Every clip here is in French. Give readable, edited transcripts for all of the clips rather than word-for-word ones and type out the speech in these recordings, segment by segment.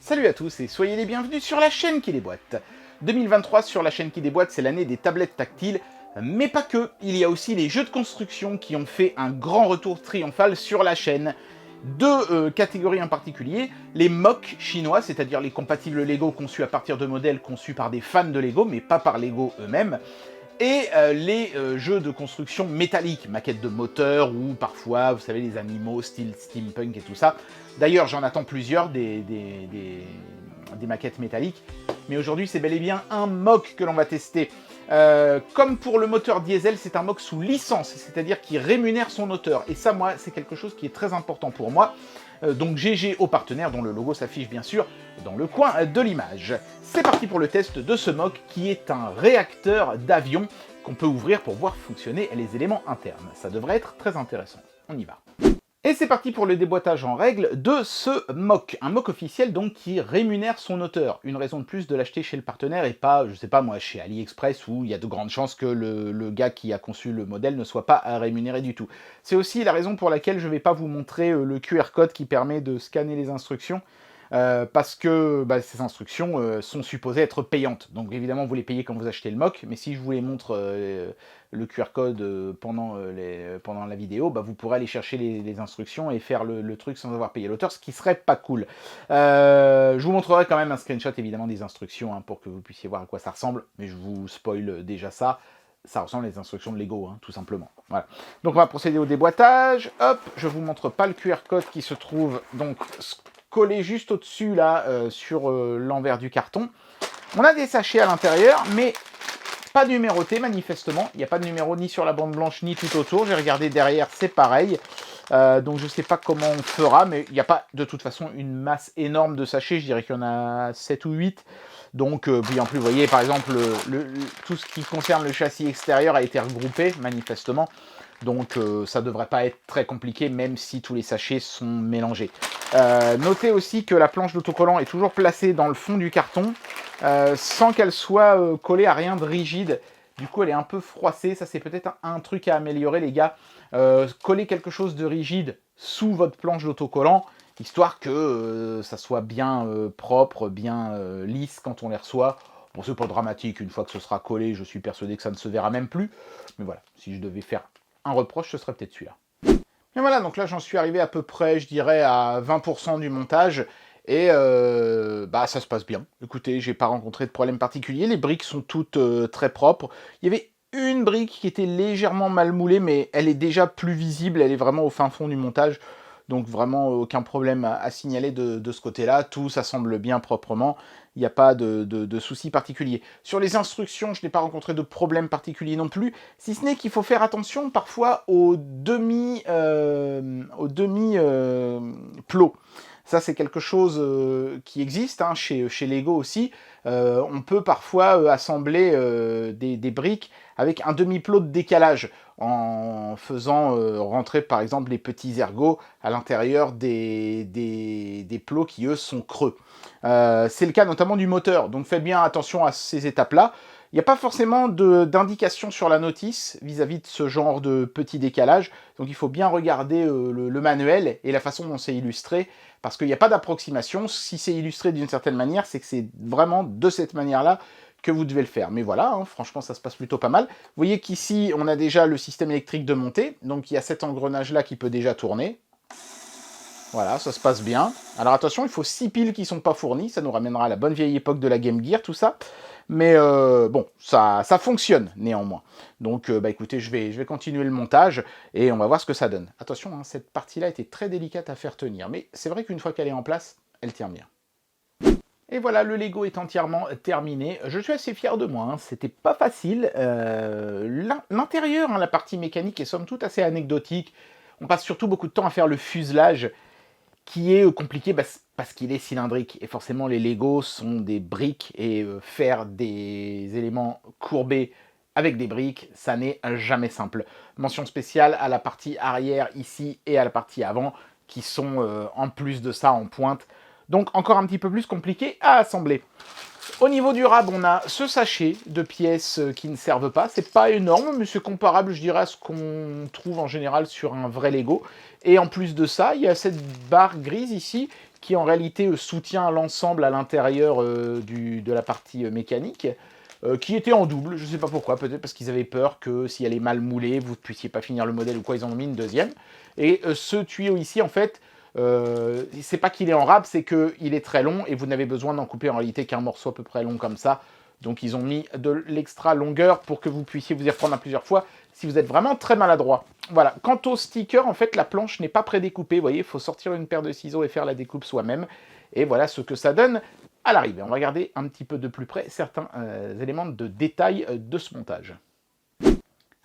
Salut à tous et soyez les bienvenus sur la chaîne qui déboîte. 2023 sur la chaîne qui déboîte, c'est l'année des tablettes tactiles, mais pas que, il y a aussi les jeux de construction qui ont fait un grand retour triomphal sur la chaîne. Deux catégories en particulier, les MOC chinois, c'est-à-dire les compatibles Lego conçus à partir de modèles conçus par des fans de Lego, mais pas par Lego eux-mêmes, et les jeux de construction métalliques, maquettes de moteurs ou parfois, vous savez, les animaux, style steampunk et tout ça. D'ailleurs, j'en attends plusieurs, des maquettes métalliques. Mais aujourd'hui, c'est bel et bien un MOC que l'on va tester. Comme pour le moteur diesel, c'est un MOC sous licence, c'est-à-dire qui rémunère son auteur. Et ça, moi, c'est quelque chose qui est très important pour moi. Donc GG au partenaire, dont le logo s'affiche bien sûr dans le coin de l'image. C'est parti pour le test de ce MOC qui est un réacteur d'avion qu'on peut ouvrir pour voir fonctionner les éléments internes. Ça devrait être très intéressant. On y va. Et c'est parti pour le déboîtage en règle de ce MOC. Un MOC officiel donc qui rémunère son auteur. Une raison de plus de l'acheter chez le partenaire et pas, je sais pas moi, chez AliExpress où il y a de grandes chances que le gars qui a conçu le modèle ne soit pas rémunéré du tout. C'est aussi la raison pour laquelle je ne vais pas vous montrer le QR code qui permet de scanner les instructions. Parce que ces instructions sont supposées être payantes. Donc évidemment, vous les payez quand vous achetez le MOC, mais si je vous les montre le QR code pendant la vidéo, vous pourrez aller chercher les instructions et faire le truc sans avoir payé l'auteur, ce qui serait pas cool. Je vous montrerai quand même un screenshot évidemment des instructions pour que vous puissiez voir à quoi ça ressemble, mais je vous spoil déjà ça. Ça ressemble à les instructions de Lego, tout simplement. Voilà. Donc on va procéder au déboîtage. Hop, je vous montre pas le QR code qui se trouve donc collé juste au-dessus là sur l'envers du carton. On a des sachets à l'intérieur, mais pas numérotés manifestement. Il n'y a pas de numéro ni sur la bande blanche ni tout autour. J'ai regardé derrière, c'est pareil. Donc je ne sais pas comment on fera, mais il n'y a pas de toute façon une masse énorme de sachets. Je dirais qu'il y en a 7 ou 8. Donc, puis en plus, vous voyez, par exemple, tout ce qui concerne le châssis extérieur a été regroupé, manifestement. Donc, ça ne devrait pas être très compliqué, même si tous les sachets sont mélangés. Notez aussi que la planche d'autocollant est toujours placée dans le fond du carton, sans qu'elle soit collée à rien de rigide. Du coup, elle est un peu froissée. Ça, c'est peut-être un truc à améliorer, les gars. Coller quelque chose de rigide sous votre planche d'autocollant, histoire que ça soit bien propre, bien lisse quand on les reçoit. Bon, c'est pas dramatique, une fois que ce sera collé, je suis persuadé que ça ne se verra même plus. Mais voilà, si je devais faire un reproche, ce serait peut-être celui-là. Et voilà, donc là j'en suis arrivé à peu près, je dirais, à 20% du montage. Et ça se passe bien. Écoutez, j'ai pas rencontré de problème particulier. Les briques sont toutes très propres. Il y avait une brique qui était légèrement mal moulée, mais elle est déjà plus visible. Elle est vraiment au fin fond du montage. Donc vraiment aucun problème à signaler de ce côté-là. Tout s'assemble bien proprement. Il n'y a pas de soucis particuliers. Sur les instructions, je n'ai pas rencontré de problème particulier non plus. Si ce n'est qu'il faut faire attention parfois aux demi-plots. Ça, c'est quelque chose qui existe chez Lego aussi. On peut parfois assembler des briques avec un demi-plot de décalage en faisant rentrer par exemple les petits ergots à l'intérieur des plots qui eux sont creux. C'est le cas notamment du moteur, donc faites bien attention à ces étapes-là. Il n'y a pas forcément d'indication sur la notice vis-à-vis de ce genre de petit décalage, donc il faut bien regarder le manuel et la façon dont c'est illustré, parce qu'il n'y a pas d'approximation. Si c'est illustré d'une certaine manière, c'est que c'est vraiment de cette manière-là que vous devez le faire. Mais voilà, franchement, ça se passe plutôt pas mal. Vous voyez qu'ici, on a déjà le système électrique de montée, donc il y a cet engrenage-là qui peut déjà tourner. Voilà, ça se passe bien. Alors attention, il faut 6 piles qui ne sont pas fournies, ça nous ramènera à la bonne vieille époque de la Game Gear, tout ça. Mais bon, ça fonctionne néanmoins. Donc écoutez, je vais continuer le montage et on va voir ce que ça donne. Attention, cette partie-là était très délicate à faire tenir, mais c'est vrai qu'une fois qu'elle est en place, elle tient bien. Et voilà, le Lego est entièrement terminé. Je suis assez fier de moi, c'était pas facile. L'intérieur, la partie mécanique est somme toute assez anecdotique. On passe surtout beaucoup de temps à faire le fuselage, qui est compliqué parce qu'il est cylindrique. Et forcément, les Lego sont des briques, et faire des éléments courbés avec des briques, ça n'est jamais simple. Mention spéciale à la partie arrière ici et à la partie avant, qui sont en plus de ça en pointe. Donc encore un petit peu plus compliqué à assembler. Au niveau du rab, on a ce sachet de pièces qui ne servent pas. C'est pas énorme, mais c'est comparable, je dirais, à ce qu'on trouve en général sur un vrai Lego. Et en plus de ça, il y a cette barre grise ici qui en réalité soutient l'ensemble à l'intérieur de la partie mécanique, qui était en double, je sais pas pourquoi, peut-être parce qu'ils avaient peur que si elle est mal moulée, vous ne puissiez pas finir le modèle ou quoi, ils en ont mis une deuxième. Et ce tuyau ici, en fait, c'est pas qu'il est en rab, c'est qu'il est très long et vous n'avez besoin d'en couper en réalité qu'un morceau à peu près long comme ça. Donc ils ont mis de l'extra longueur pour que vous puissiez vous y reprendre à plusieurs fois si vous êtes vraiment très maladroit. Voilà. Quant au sticker, en fait, la planche n'est pas prédécoupée. Vous voyez, il faut sortir une paire de ciseaux et faire la découpe soi-même. Et voilà ce que ça donne à l'arrivée. On va regarder un petit peu de plus près certains éléments de détail de ce montage.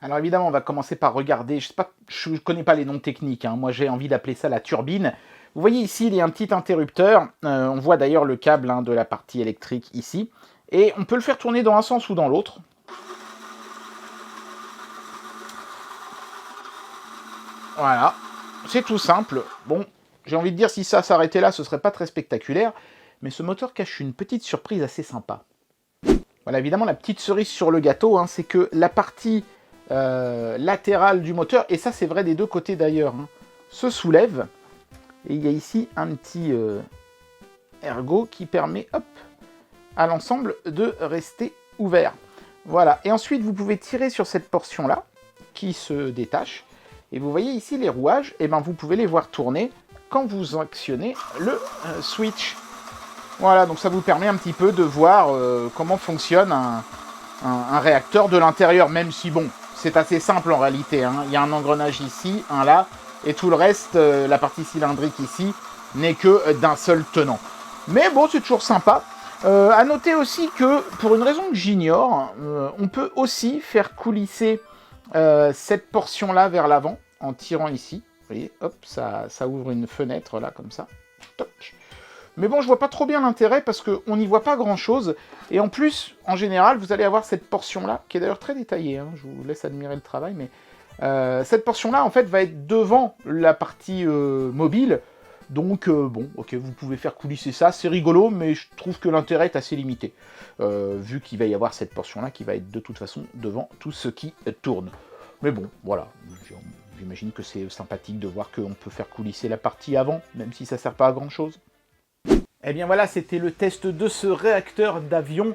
Alors évidemment, on va commencer par regarder, je ne connais pas les noms techniques, hein, moi j'ai envie d'appeler ça la turbine. Vous voyez ici, il y a un petit interrupteur, on voit d'ailleurs le câble de la partie électrique ici, et on peut le faire tourner dans un sens ou dans l'autre. Voilà, c'est tout simple. Bon, j'ai envie de dire, si ça s'arrêtait là, ce serait pas très spectaculaire, mais ce moteur cache une petite surprise assez sympa. Voilà, évidemment, la petite cerise sur le gâteau, c'est que la partie latérale du moteur, et ça c'est vrai des deux côtés d'ailleurs, se soulève, et il y a ici un petit ergot qui permet, hop, à l'ensemble de rester ouvert. Voilà, et ensuite vous pouvez tirer sur cette portion-là, qui se détache, et vous voyez ici les rouages, et ben vous pouvez les voir tourner quand vous actionnez le switch. Voilà, donc ça vous permet un petit peu de voir comment fonctionne un réacteur de l'intérieur, même si bon, c'est assez simple en réalité, il y a un engrenage ici, un là, et tout le reste, la partie cylindrique ici, n'est que d'un seul tenant. Mais bon, c'est toujours sympa. À noter aussi que, pour une raison que j'ignore, on peut aussi faire coulisser cette portion-là vers l'avant, en tirant ici. Vous voyez, hop, ça ouvre une fenêtre là, comme ça. Toc. Mais bon, je vois pas trop bien l'intérêt parce qu'on n'y voit pas grand-chose. Et en plus, en général, vous allez avoir cette portion-là, qui est d'ailleurs très détaillée, je vous laisse admirer le travail, mais cette portion-là, en fait, va être devant la partie mobile. Donc, bon, ok, vous pouvez faire coulisser ça, c'est rigolo, mais je trouve que l'intérêt est assez limité. Vu qu'il va y avoir cette portion-là qui va être de toute façon devant tout ce qui tourne. Mais bon, voilà, j'imagine que c'est sympathique de voir qu'on peut faire coulisser la partie avant, même si ça ne sert pas à grand-chose. Eh bien voilà, c'était le test de ce réacteur d'avion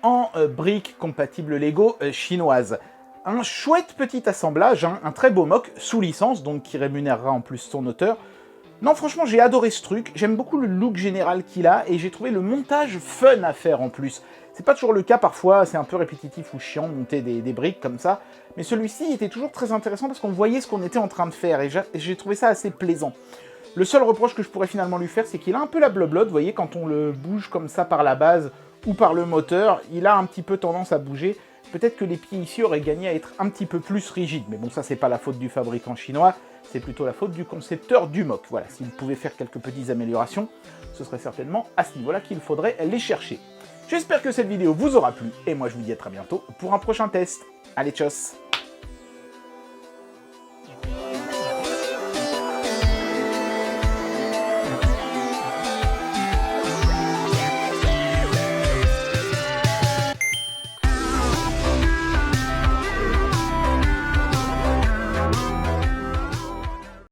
en briques compatibles Lego chinoises. Un chouette petit assemblage, un très beau mock, sous licence, donc qui rémunérera en plus son auteur. Non, franchement, j'ai adoré ce truc, j'aime beaucoup le look général qu'il a, et j'ai trouvé le montage fun à faire en plus. C'est pas toujours le cas, parfois c'est un peu répétitif ou chiant de monter des briques comme ça, mais celui-ci était toujours très intéressant parce qu'on voyait ce qu'on était en train de faire, et j'ai trouvé ça assez plaisant. Le seul reproche que je pourrais finalement lui faire, c'est qu'il a un peu la bloblotte, vous voyez, quand on le bouge comme ça par la base ou par le moteur, il a un petit peu tendance à bouger. Peut-être que les pieds ici auraient gagné à être un petit peu plus rigides, mais bon, ça c'est pas la faute du fabricant chinois, c'est plutôt la faute du concepteur du mock. Voilà, s'il pouvait faire quelques petites améliorations, ce serait certainement à ce niveau-là qu'il faudrait les chercher. J'espère que cette vidéo vous aura plu, et moi je vous dis à très bientôt pour un prochain test. Allez, tchuss!